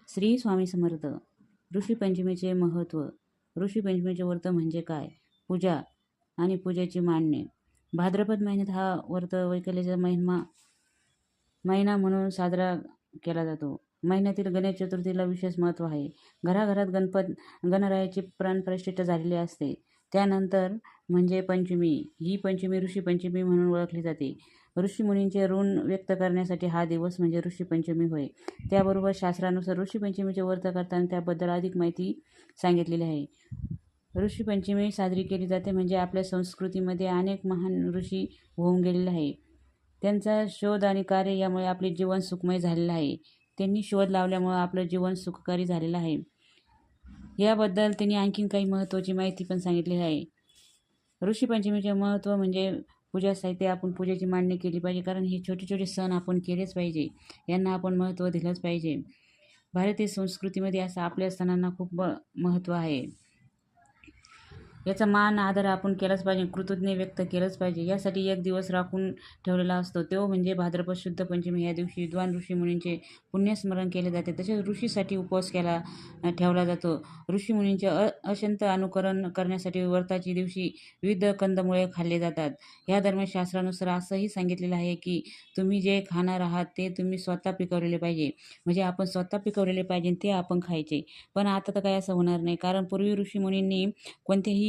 श्री स्वामी समर्थ. ऋषीपंचमीचे महत्त्व. ऋषीपंचमीचे व्रत म्हणजे काय? पूजा आणि पूजेची मांडणी. भाद्रपद महिन्यात हा व्रत वैकल्याचा महिना म्हणून साजरा केला जातो. महिन्यातील गणेश चतुर्थीला विशेष महत्त्व आहे. घराघरात गणरायाची प्राणप्रतिष्ठा झालेली असते. त्यानंतर म्हणजे पंचमी. ही पंचमी ऋषीपंचमी म्हणून ओळखली जाते. ऋषीमुनींचे ऋण व्यक्त करण्यासाठी हा दिवस म्हणजे ऋषीपंचमी होय. त्याबरोबर शास्त्रानुसार ऋषीपंचमीचे व्रत करताना त्याबद्दल अधिक माहिती सांगितलेली आहे. ऋषीपंचमी साजरी केली जाते म्हणजे आपल्या संस्कृतीमध्ये अनेक महान ऋषी होऊन गेलेले आहे. त्यांचा शोध आणि कार्य यामुळे आपले जीवन सुखमय झालेलं आहे. त्यांनी शोध लावल्यामुळे आपलं जीवन सुखकारी झालेलं आहे. याबद्दल त्यांनी आणखीन काही महत्त्वाची माहिती पण सांगितलेली आहे. ऋषीपंचमीचे महत्त्व म्हणजे पूजा साहित्य. आपण पूजेची मांडणी केली पाहिजे, कारण हे छोटे छोटे सण आपण केलेच पाहिजे. यांना आपण महत्त्व दिलंच पाहिजे. भारतीय संस्कृतीमध्ये असं आपल्या सणांना खूप महत्त्व आहे. याचा मान आदर आपण केलाच पाहिजे, कृतज्ञ व्यक्त केलंच पाहिजे. यासाठी एक दिवस राखून ठेवलेला असतो, तो म्हणजे भाद्रपद शुद्ध पंचमी. या दिवशी विद्वान ऋषीमुनींचे पुण्यस्मरण केले जाते. तसेच ऋषीसाठी उपवास ठेवला जातो. ऋषीमुनींचे अशंत अनुकरण करण्यासाठी व्रताच्या दिवशी विविध कंदमुळे खाल्ले जातात. या दरम्यान शास्त्रानुसार असंही सांगितलेलं आहे की तुम्ही जे खाणार आहात ते तुम्ही स्वतः पिकवलेले पाहिजे. म्हणजे आपण स्वतः पिकवलेले पाहिजे ते आपण खायचे. पण आता तर काही असं होणार नाही, कारण पूर्वी ऋषीमुनींनी कोणत्याही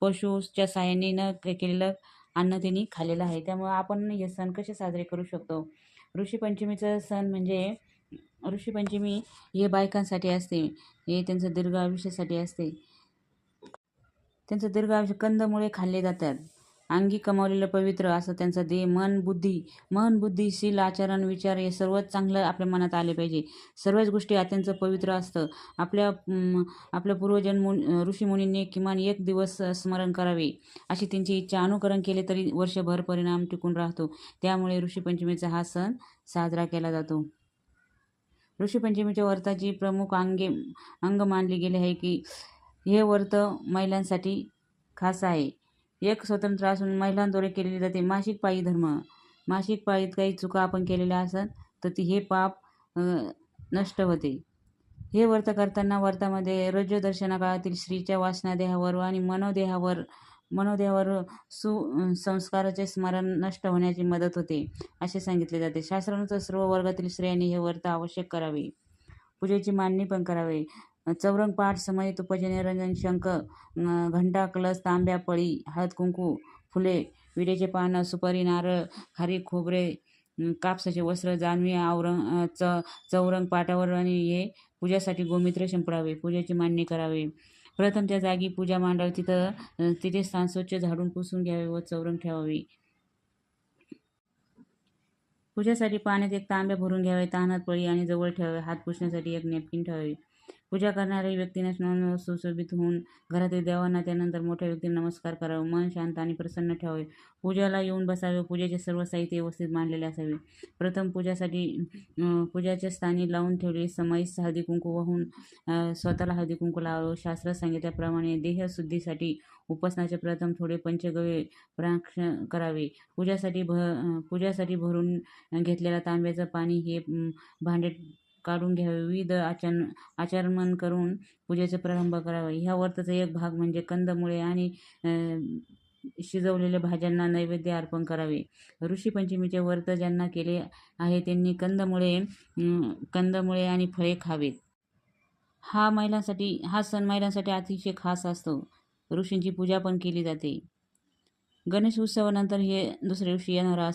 पशुच्या साहाय्याने न केलेलं अन्न त्यांनी खाल्लेलं आहे. त्यामुळे आपण हे सण कसे साजरे करू शकतो? ऋषीपंचमीचा सण म्हणजे ऋषीपंचमी हे बायकांसाठी असते. हे त्यांचं दीर्घ आयुष्यासाठी असते. त्यांचं दीर्घ आयुष्य कंदमुळे खाल्ले जातात. अंगी कमावलेलं पवित्र असं त्यांचं देह, मन बुद्धीशील आचरण विचार हे सर्वच चांगलं आपल्या मनात आले पाहिजे. सर्वच गोष्टी अत्यंत पवित्र असतं. आपल्या पूर्वजन्म ऋषीमुनींनी किमान एक दिवस स्मरण करावे अशी त्यांची इच्छा. अनुकरण केले तरी वर्षभर परिणाम टिकून राहतो. त्यामुळे ऋषीपंचमीचा हा सण साजरा केला जातो. ऋषीपंचमीच्या व्रताची प्रमुख अंग मानले गेले आहे की हे व्रत महिलांसाठी खास आहे. एक स्वतंत्र असून महिलांद्वारे केलेले जाते. मासिक पाळी धर्म. मासिक पाळीत काही चुका आपण केलेल्या असत तर हे पाप नष्ट होते. हे व्रत करताना व्रतामध्ये रजोदर्शना काळातील स्त्रीच्या वासनादेहावर आणि मनोदेहावर संस्काराचे स्मरण नष्ट होण्याची मदत होते असे सांगितले जाते. शास्त्रानुसार सर्व वर्गातील स्त्रियांनी हे व्रत आवश्यक करावे. पूजेची मांडणी पण करावे. चौरंग पाठ, समयित पूजन, निरंजन, शंख, घंटा, कलश, तांब्या, पळी, हळद कुंकू, फुले, विड्याचे पानं, सुपारी, नारळ, खारीक, खोबरे, कापसाचे वस्त्र, जानवी, चौरंग पाटावर आणि हे पूजासाठी गोमित्र शिंपडावे. पूजेची मांडणी करावी. प्रथम त्या जागी पूजा मांडावी. तिथे स्थान स्वच्छ झाडून पुसून घ्यावे व चौरंग ठेवावी. पूजेसाठी पाण्यात एक तांब्या भरून घ्यावे. तान्हात पळी आणि जवळ ठेवावे. हात पुसण्यासाठी एक नॅपकिन ठेवावे. पूजा करणाऱ्या व्यक्तीने स्नान सुशोभित होऊन घरातील देवांना त्यानंतर मोठ्या व्यक्तींना नमस्कार करावा. मन शांत आणि प्रसन्न ठेवावे. पूजेला येऊन बसावे. पूजेचे सर्व साहित्य व्यवस्थित मांडलेले असावे. प्रथम पूजाच्या स्थानी लावून ठेवलेली समईस हळदी कुंकू वाहून स्वतःला हळदी कुंकू लावावे. शास्त्रात सांगितल्याप्रमाणे देहशुद्धीसाठी उपासनाचे प्रथम थोडे पंचगव्य प्राशन करावे. पूजासाठी भरून घेतलेल्या तांब्याचं पाणी हे भांडे काढून घ्यावे. विविध आचमन करून पूजेचा प्रारंभ करावा. ह्या व्रताचा एक भाग म्हणजे कंदमुळे आणि शिजवलेल्या भाज्यांना नैवेद्य अर्पण करावे. ऋषीपंचमीचे व्रत ज्यांना केले आहे त्यांनी कंदमुळे आणि फळे खावेत. हा सण महिलांसाठी अतिशय खास असतो. ऋषींची पूजा पण केली जाते. गणेश उत्सवानंतर हे दुसऱ्या दिवशी येणारा